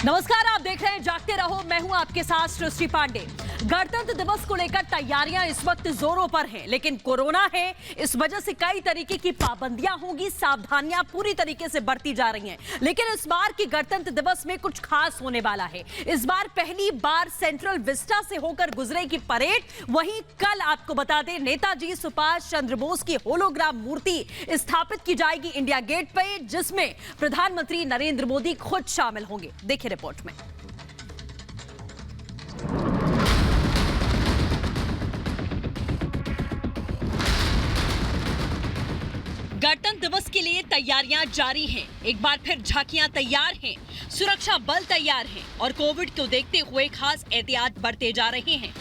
नमस्कार, आप देख रहे हैं जागते रहो। मैं हूं आपके साथ सृष्टि पांडे। गणतंत्र दिवस को लेकर तैयारियां इस वक्त जोरों पर हैं, लेकिन कोरोना है, इस वजह से कई तरीके की पाबंदियां होंगी, सावधानियां पूरी तरीके से बढ़ती जा रही हैं। लेकिन इस बार की गणतंत्र दिवस में कुछ खास होने वाला है। इस बार पहली बार सेंट्रल विस्टा से होकर गुजरेगी परेड। वहीं कल आपको बता दें, नेताजी सुभाष चंद्र बोस की होलोग्राम मूर्ति स्थापित की जाएगी इंडिया गेट पे, जिसमें प्रधानमंत्री नरेंद्र मोदी खुद शामिल होंगे। देखिए रिपोर्ट में। गणतंत्र दिवस के लिए तैयारियां जारी हैं। एक बार फिर झांकियां तैयार हैं, सुरक्षा बल तैयार हैं और कोविड को देखते हुए खास एहतियात बरते जा रहे हैं।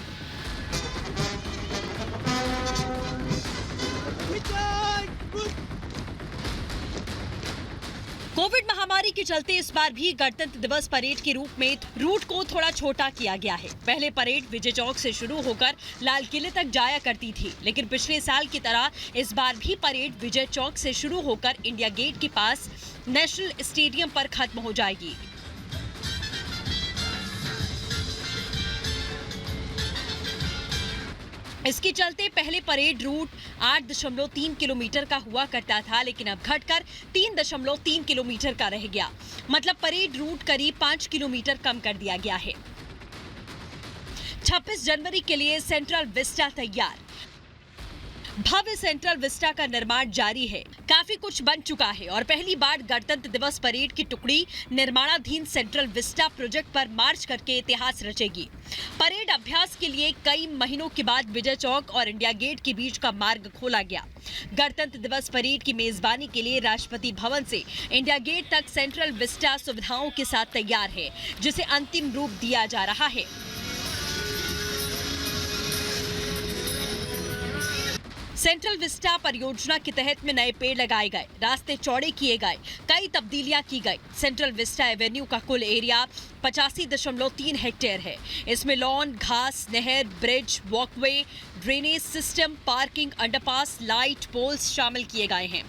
कोविड महामारी के चलते इस बार भी गणतंत्र दिवस परेड के रूप में रूट को थोड़ा छोटा किया गया है। पहले परेड विजय चौक से शुरू होकर लाल किले तक जाया करती थी, लेकिन पिछले साल की तरह इस बार भी परेड विजय चौक से शुरू होकर इंडिया गेट के पास नेशनल स्टेडियम पर खत्म हो जाएगी। इसके चलते पहले परेड रूट 8.3 किलोमीटर का हुआ करता था, लेकिन अब घटकर 3.3 किलोमीटर का रह गया। मतलब परेड रूट करीब 5 किलोमीटर कम कर दिया गया है। 26 जनवरी के लिए सेंट्रल विस्टा तैयार। भव्य सेंट्रल विस्टा का निर्माण जारी है। काफी कुछ बन चुका है और पहली बार गणतंत्र दिवस परेड की टुकड़ी निर्माणाधीन सेंट्रल विस्टा प्रोजेक्ट पर मार्च करके इतिहास रचेगी। परेड अभ्यास के लिए कई महीनों के बाद विजय चौक और इंडिया गेट के बीच का मार्ग खोला गया। गणतंत्र दिवस परेड की मेजबानी के लिए राष्ट्रपति भवन से इंडिया गेट तक सेंट्रल विस्टा सुविधाओं के साथ तैयार है, जिसे अंतिम रूप दिया जा रहा है। सेंट्रल विस्टा परियोजना के तहत में नए पेड़ लगाए गए, रास्ते चौड़े किए गए, कई तब्दीलियां की गई। सेंट्रल विस्टा एवेन्यू का कुल एरिया 85.3 हेक्टेयर है। इसमें लॉन, घास, नहर, bridge, walkway, drainage system, parking, underpass, light poles शामिल किए गए हैं।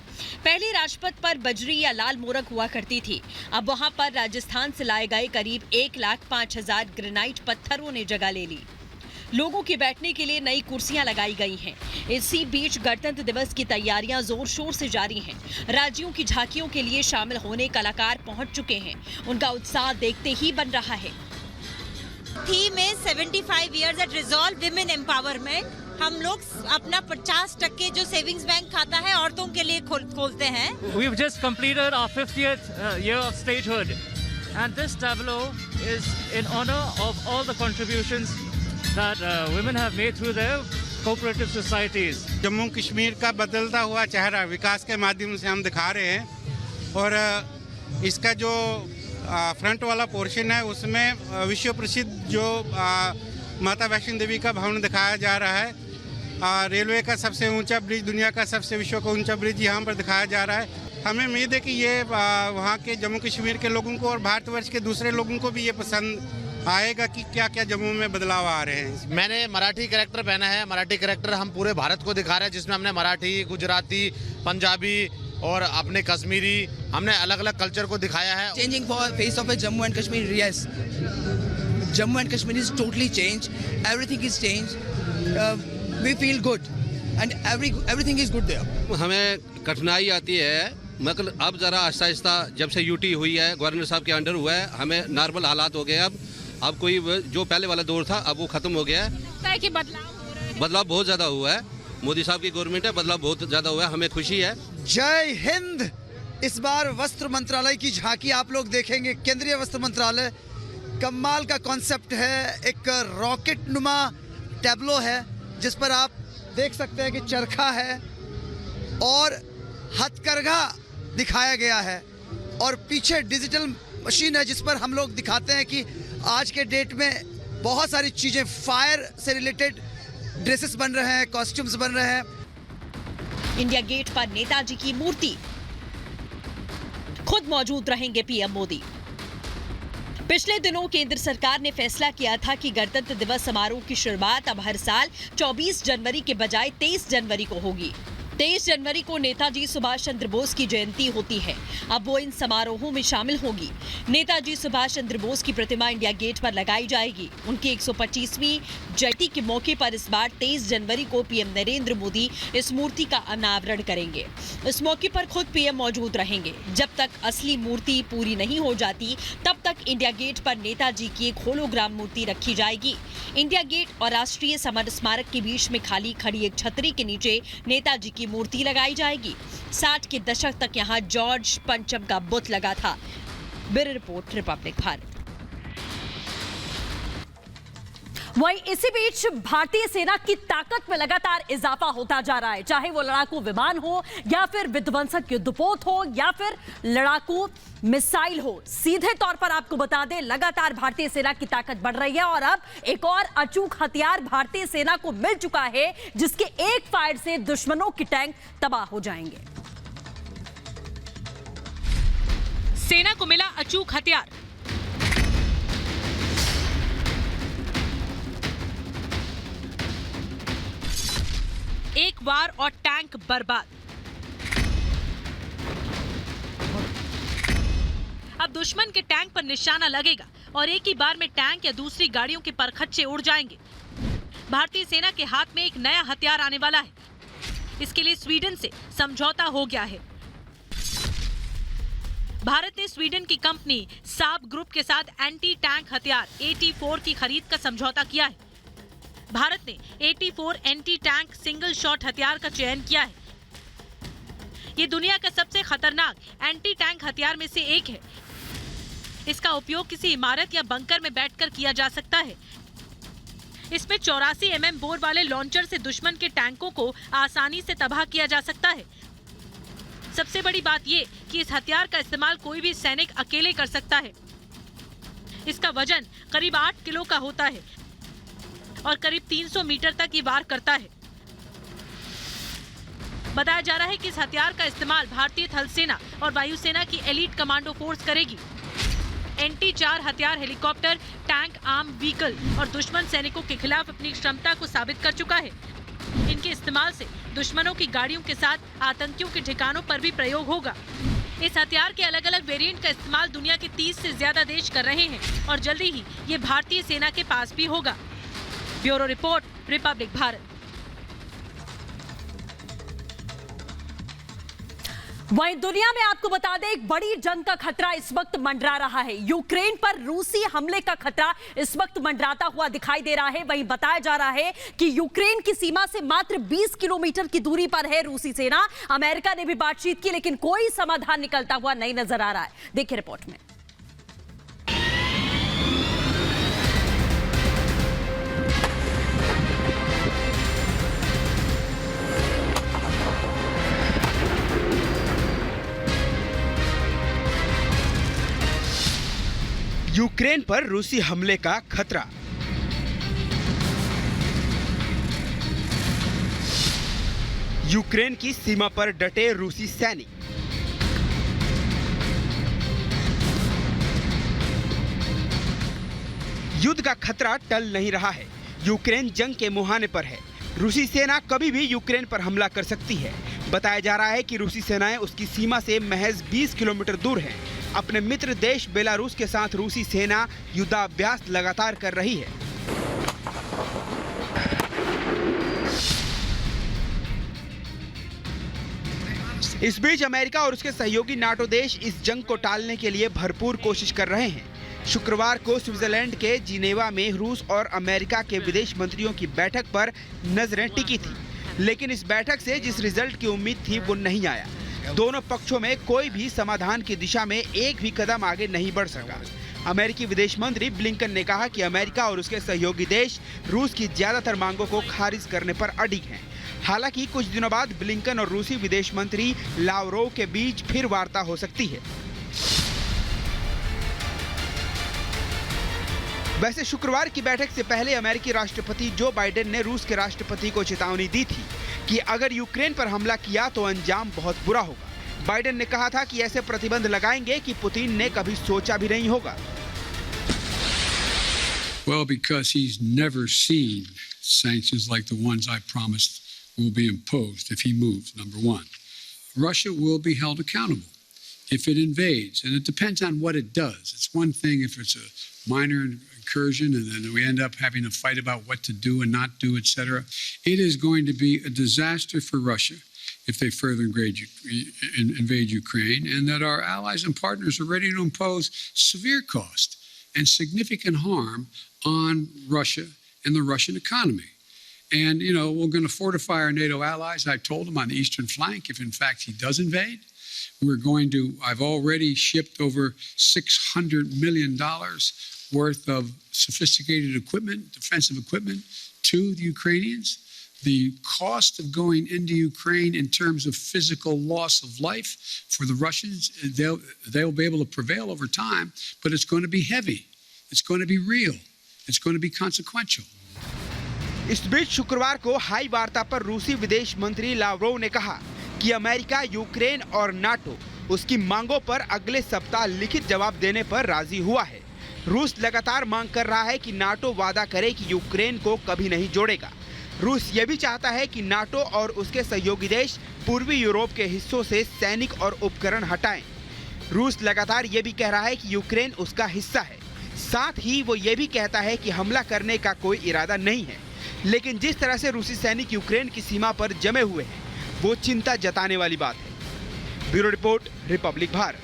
पहले राजपथ पर बजरी या लाल मोरग हुआ करती थी। अब वहां पर राजस्थान से लाए गए करीब 1,05,000 ग्रेनाइट पत्थरों ने जगह ले ली। लोगों के बैठने के लिए नई कुर्सियां लगाई गई हैं। इसी बीच गणतंत्र दिवस की तैयारियां जोर शोर से जारी हैं। राज्यों की झांकियों के लिए शामिल होने कलाकार पहुंच चुके हैं। उनका उत्साह देखते ही बन रहा है। थीम में 75 years at resolve women empowerment. हम लोग अपना 50% जो सेविंग्स बैंक खाता है औरतों के लिए खोलते हैं। We've just completed our 50th year of statehood, and this tableau is in honor of all the contributions that women have made through their cooperative societies. Jammu Kashmir का बदलता हुआ चेहरा विकास के माध्यम से हम दिखा रहे हैं और इसका जो फ्रंट वाला पोर्शन है उसमें विश्व प्रसिद्ध जो माता वैष्णो देवी का भवन दिखाया जा रहा है। रेलवे का सबसे ऊंचा ब्रिज, दुनिया का सबसे विश्व का ऊंचा ब्रिज यहाँ पर दिखाया जा रहा है। हमें उम्मीद है कि ये वहाँ के जम्मू कश्मीर के लोगों को और भारतवर्ष के दूसरे लोगों को भी ये पसंद आएगा कि क्या क्या जम्मू में बदलाव आ रहे हैं। मैंने मराठी कैरेक्टर पहना है। मराठी कैरेक्टर हम पूरे भारत को दिखा रहे हैं, जिसमें हमने मराठी, गुजराती, पंजाबी और अपने कश्मीरी, हमने अलग अलग कल्चर को दिखाया है। Changing for face of a Jammu and Kashmir, yes. Jammu and Kashmir is totally changed. Everything is changed. We feel good, and everything is good there. हमें कठिनाई आती है, मगर अब जरा आहिस्ता आहिस्ता जब से यूटी हुई है, गवर्नर साहब के अंडर हुआ है, हमें नॉर्मल हालात हो गए। अब कोई जो पहले वाला दौर था अब वो खत्म हो गया है। कि बदलाव हो रहे हैं। बदलाव बहुत ज्यादा हुआ है। मोदी साहब की गवर्नमेंट है, बदलाव बहुत ज्यादा हुआ है, हमें खुशी है। जय हिंद। इस बार वस्त्र मंत्रालय की झांकी आप लोग देखेंगे। केंद्रीय वस्त्र मंत्रालय कमाल का कॉन्सेप्ट है। एक रॉकेट नुमा टैब्लो है जिस पर आप देख सकते हैं कि चरखा है और हथकरघा दिखाया गया है और पीछे डिजिटल मशीन है जिस पर हम लोग दिखाते हैं कि आज के डेट में बहुत सारी चीजें, फायर से रिलेटेड ड्रेसेस बन रहे हैं, कॉस्ट्यूम्स बन रहे हैं। इंडिया गेट पर नेताजी की मूर्ति, खुद मौजूद रहेंगे पीएम मोदी। पिछले दिनों केंद्र सरकार ने फैसला किया था कि गणतंत्र दिवस समारोह की शुरुआत अब हर साल 24 जनवरी के बजाय 23 जनवरी को होगी। 23 जनवरी को नेताजी सुभाष चंद्र बोस की जयंती होती है। अब वो इन समारोहों में शामिल होगी। नेताजी सुभाष चंद्र बोस की प्रतिमा इंडिया गेट पर लगाई जाएगी। उनकी 125वीं जयंती के मौके पर इस बार 23 जनवरी को पीएम नरेंद्र मोदी इस मूर्ति का अनावरण करेंगे। इस मौके पर खुद पीएम मौजूद रहेंगे। जब तक असली मूर्ति पूरी नहीं हो जाती, तब तक इंडिया गेट पर नेताजी की एक होलोग्राम मूर्ति रखी जाएगी। इंडिया गेट और राष्ट्रीय समर स्मारक के बीच में खाली खड़ी एक छतरी के नीचे नेताजी की मूर्ति लगाई जाएगी। 60 के दशक तक यहाँ जॉर्ज पंचम का बुत लगा था। Bureau report, Republic Bharat. वहीं इसी बीच भारतीय सेना की ताकत में लगातार इजाफा होता जा रहा है, चाहे वो लड़ाकू विमान हो या फिर विध्वंसक युद्धपोत हो या फिर लड़ाकू मिसाइल हो। सीधे तौर पर आपको बता दें, लगातार भारतीय सेना की ताकत बढ़ रही है और अब एक और अचूक हथियार भारतीय सेना को मिल चुका है, जिसके एक फायर से दुश्मनों के टैंक तबाह हो जाएंगे। सेना को मिला अचूक हथियार। एक वार और टैंक बर्बाद। अब दुश्मन के टैंक पर निशाना लगेगा और एक ही बार में टैंक या दूसरी गाड़ियों के परखच्चे उड़ जाएंगे। भारतीय सेना के हाथ में एक नया हथियार आने वाला है। इसके लिए स्वीडन से समझौता हो गया है। भारत ने स्वीडन की कंपनी साब ग्रुप के साथ एंटी टैंक हथियार AT-4 की खरीद का समझौता किया है। भारत ने AT-4 anti tank single shot हथियार का चयन किया है। ये दुनिया का सबसे खतरनाक एंटी टैंक हथियार में से एक है। इसका उपयोग किसी इमारत या बंकर में बैठकर किया जा सकता है। इसमें 84 mm बोर वाले लॉन्चर से दुश्मन के टैंकों को आसानी से तबाह किया जा सकता है। सबसे बड़ी बात ये कि इस हथियार का इस्तेमाल कोई भी सैनिक अकेले कर सकता है। इसका वजन करीब 8 किलो का होता है और करीब 300 मीटर तक ये वार करता है। बताया जा रहा है कि इस हथियार का इस्तेमाल भारतीय थल सेना और वायुसेना की एलीट कमांडो फोर्स करेगी। NT-4 हथियार हेलीकॉप्टर, टैंक, आर्म व्हीकल और दुश्मन सैनिकों के खिलाफ अपनी क्षमता को साबित कर चुका है। इनके इस्तेमाल से दुश्मनों की गाड़ियों के साथ आतंकियों के ठिकानों पर भी प्रयोग होगा। इस हथियार के अलग अलग वेरिएंट का इस्तेमाल दुनिया के 30 से ज्यादा देश कर रहे हैं और जल्दी ही ये भारतीय सेना के पास भी होगा। Bureau report, Republic Bharat. वहीं दुनिया में आपको बता दें, एक बड़ी जंग का खतरा इस वक्त मंडरा रहा है। यूक्रेन पर रूसी हमले का खतरा इस वक्त मंडराता हुआ दिखाई दे रहा है। वहीं बताया जा रहा है कि यूक्रेन की सीमा से मात्र 20 किलोमीटर की दूरी पर है रूसी सेना। अमेरिका ने भी बातचीत की, लेकिन कोई समाधान निकलता हुआ नहीं नजर आ रहा है। देखिए रिपोर्ट में। यूक्रेन पर रूसी हमले का खतरा। यूक्रेन की सीमा पर डटे रूसी सैनिक। युद्ध का खतरा टल नहीं रहा है। यूक्रेन जंग के मुहाने पर है। रूसी सेना कभी भी यूक्रेन पर हमला कर सकती है। बताया जा रहा है कि रूसी सेनाएं उसकी सीमा से महज 20 किलोमीटर दूर हैं। अपने मित्र देश बेलारूस के साथ रूसी सेना युद्धाभ्यास लगातार कर रही है। इस बीच अमेरिका और उसके सहयोगी नाटो देश इस जंग को टालने के लिए भरपूर कोशिश कर रहे हैं। शुक्रवार को स्विट्जरलैंड के जिनेवा में रूस और अमेरिका के विदेश मंत्रियों की बैठक पर नजरें टिकी थी, लेकिन इस बैठक से जिस रिजल्ट की उम्मीद थी वो नहीं आया। दोनों पक्षों में कोई भी समाधान की दिशा में एक भी कदम आगे नहीं बढ़ सका। अमेरिकी विदेश मंत्री ब्लिंकन ने कहा कि अमेरिका और उसके सहयोगी देश रूस की ज्यादातर मांगों को खारिज करने पर अडिग हैं। हालांकि कुछ दिनों बाद ब्लिंकन और रूसी विदेश मंत्री लावरोव के बीच फिर वार्ता हो सकती है। वैसे शुक्रवार की बैठक से पहले अमेरिकी राष्ट्रपति जो बाइडेन ने रूस के राष्ट्रपति को चेतावनी दी थी कि अगर यूक्रेन पर हमला किया तो अंजाम बहुत बुरा होगा। बाइडेन ने कहा था कि ऐसे प्रतिबंध लगाएंगे कि पुतिन ने कभी सोचा भी नहीं होगा। Well, because he's never seen sanctions like the ones I promised will be imposed if he moves, number one. Russia will be held accountable if it invades, and it depends on what it does. It's one thing if it's a minor incursion and then we end up having a fight about what to do and not do, etc. It is going to be a disaster for Russia if they further invade Ukraine, and that our allies and partners are ready to impose severe cost and significant harm on Russia and the Russian economy. And, you know, we're going to fortify our NATO allies. I told them on the eastern flank, if in fact he does invade, I've already shipped over $600 million worth of sophisticated equipment, defensive equipment, to the Ukrainians. The cost of going into Ukraine in terms of physical loss of life for the Russians, they'll be able to prevail over time, but it's going to be heavy. It's going to be real. It's going to be consequential. इस बीच शुक्रवार को high वार्ता पर रूसी विदेश मंत्री Lavrov ने कहा कि अमेरिका, यूक्रेन और नाटो उसकी मांगों पर अगले सप्ताह लिखित जवाब देने पर राजी हुआ है। रूस लगातार मांग कर रहा है कि नाटो वादा करे कि यूक्रेन को कभी नहीं जोड़ेगा। रूस ये भी चाहता है कि नाटो और उसके सहयोगी देश पूर्वी यूरोप के हिस्सों से सैनिक और उपकरण हटाएं। रूस लगातार ये भी कह रहा है कि यूक्रेन उसका हिस्सा है। साथ ही वो ये भी कहता है कि हमला करने का कोई इरादा नहीं है, लेकिन जिस तरह से रूसी सैनिक यूक्रेन की सीमा पर जमे हुए हैं वो चिंता जताने वाली बात है। Bureau report, Republic Bharat.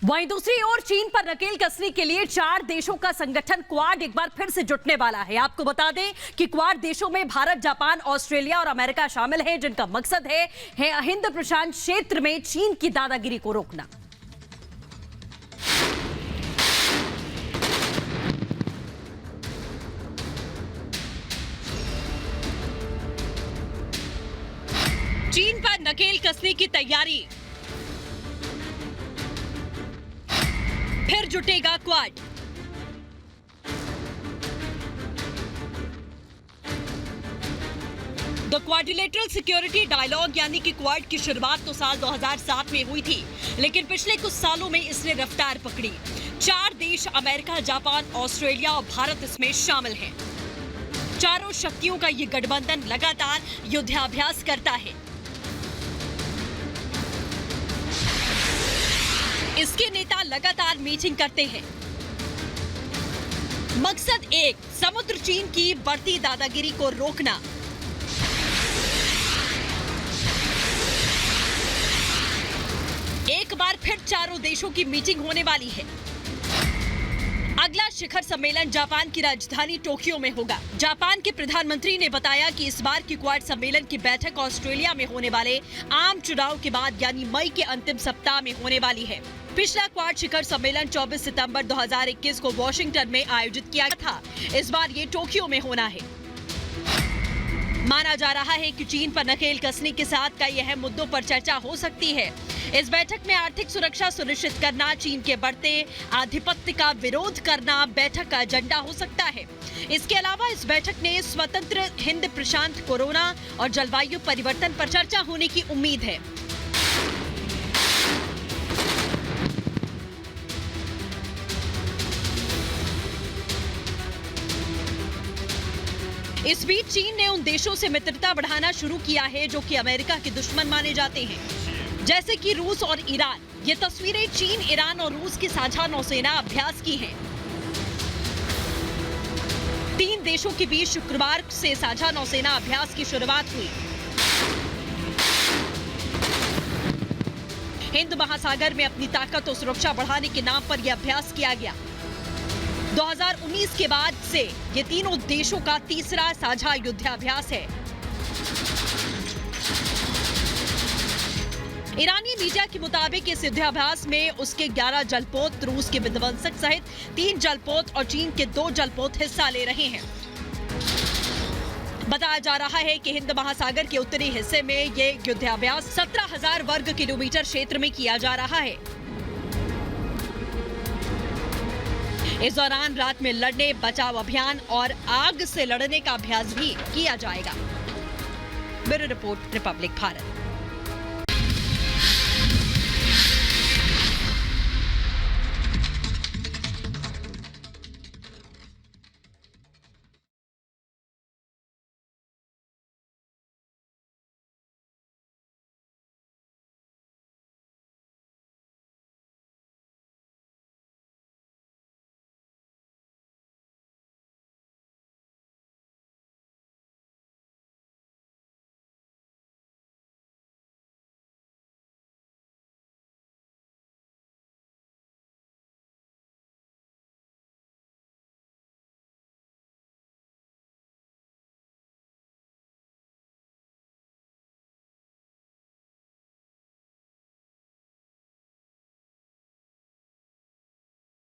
वहीं दूसरी ओर चीन पर नकेल कसने के लिए 4 देशों का संगठन क्वाड एक बार फिर से जुटने वाला है। आपको बता दें कि क्वाड देशों में भारत, जापान, ऑस्ट्रेलिया और अमेरिका शामिल हैं, जिनका मकसद है हिंद प्रशांत क्षेत्र में चीन की दादागिरी को रोकना। चीन पर नकेल कसने की तैयारी, फिर जुटेगा Quad. The quadrilateral security dialogue यानी कि क्वाड की शुरुआत तो साल 2007 में हुई थी, लेकिन पिछले कुछ सालों में इसने रफ्तार पकड़ी। 4 देश अमेरिका, जापान, ऑस्ट्रेलिया और भारत इसमें शामिल हैं। चारों शक्तियों का ये गठबंधन लगातार युद्धाभ्यास करता है। इसके नेता लगातार मीटिंग करते हैं। मकसद एक, समुद्र चीन की बढ़ती दादागिरी को रोकना। एक बार फिर चारों देशों की मीटिंग होने वाली है। अगला शिखर सम्मेलन जापान की राजधानी टोक्यो में होगा। जापान के प्रधानमंत्री ने बताया कि इस बार की क्वाड सम्मेलन की बैठक ऑस्ट्रेलिया में होने वाले आम चुनाव के बाद यानी मई के अंतिम सप्ताह में होने वाली है। पिछला क्वाड शिखर सम्मेलन 24 सितंबर 2021 को वॉशिंगटन में आयोजित किया गया था। इस बार ये टोक्यो में होना है। माना जा रहा है कि चीन पर नकेल कसने के साथ कई अहम मुद्दों पर चर्चा हो सकती है। इस बैठक में आर्थिक सुरक्षा सुनिश्चित करना, चीन के बढ़ते आधिपत्य का विरोध करना बैठक का एजेंडा हो सकता है। इसके अलावा इस बैठक में स्वतंत्र हिंद प्रशांत, कोरोना और जलवायु परिवर्तन पर चर्चा होने की उम्मीद है। इस बीच चीन ने उन देशों से मित्रता बढ़ाना शुरू किया है जो कि अमेरिका के दुश्मन माने जाते हैं, जैसे कि रूस और ईरान। ये तस्वीरें चीन, ईरान और रूस की साझा नौसेना अभ्यास की हैं। 3 देशों के बीच शुक्रवार से साझा नौसेना अभ्यास की शुरुआत हुई। हिंद महासागर में अपनी ताकत और सुरक्षा बढ़ाने के नाम पर यह अभ्यास किया गया। 2019 के बाद से ये तीनों देशों का तीसरा साझा युद्धाभ्यास है। ईरानी मीडिया के मुताबिक इस युद्धाभ्यास में उसके 11 जलपोत, रूस के विध्वंसक सहित 3 जलपोत और चीन के 2 जलपोत हिस्सा ले रहे हैं। बताया जा रहा है कि हिंद महासागर के उत्तरी हिस्से में ये युद्धाभ्यास 17,000 वर्ग किलोमीटर क्षेत्र में किया जा रहा है। इस दौरान रात में लड़ने, बचाव अभियान और आग से लड़ने का अभ्यास भी किया जाएगा। Bureau report, Republic Bharat.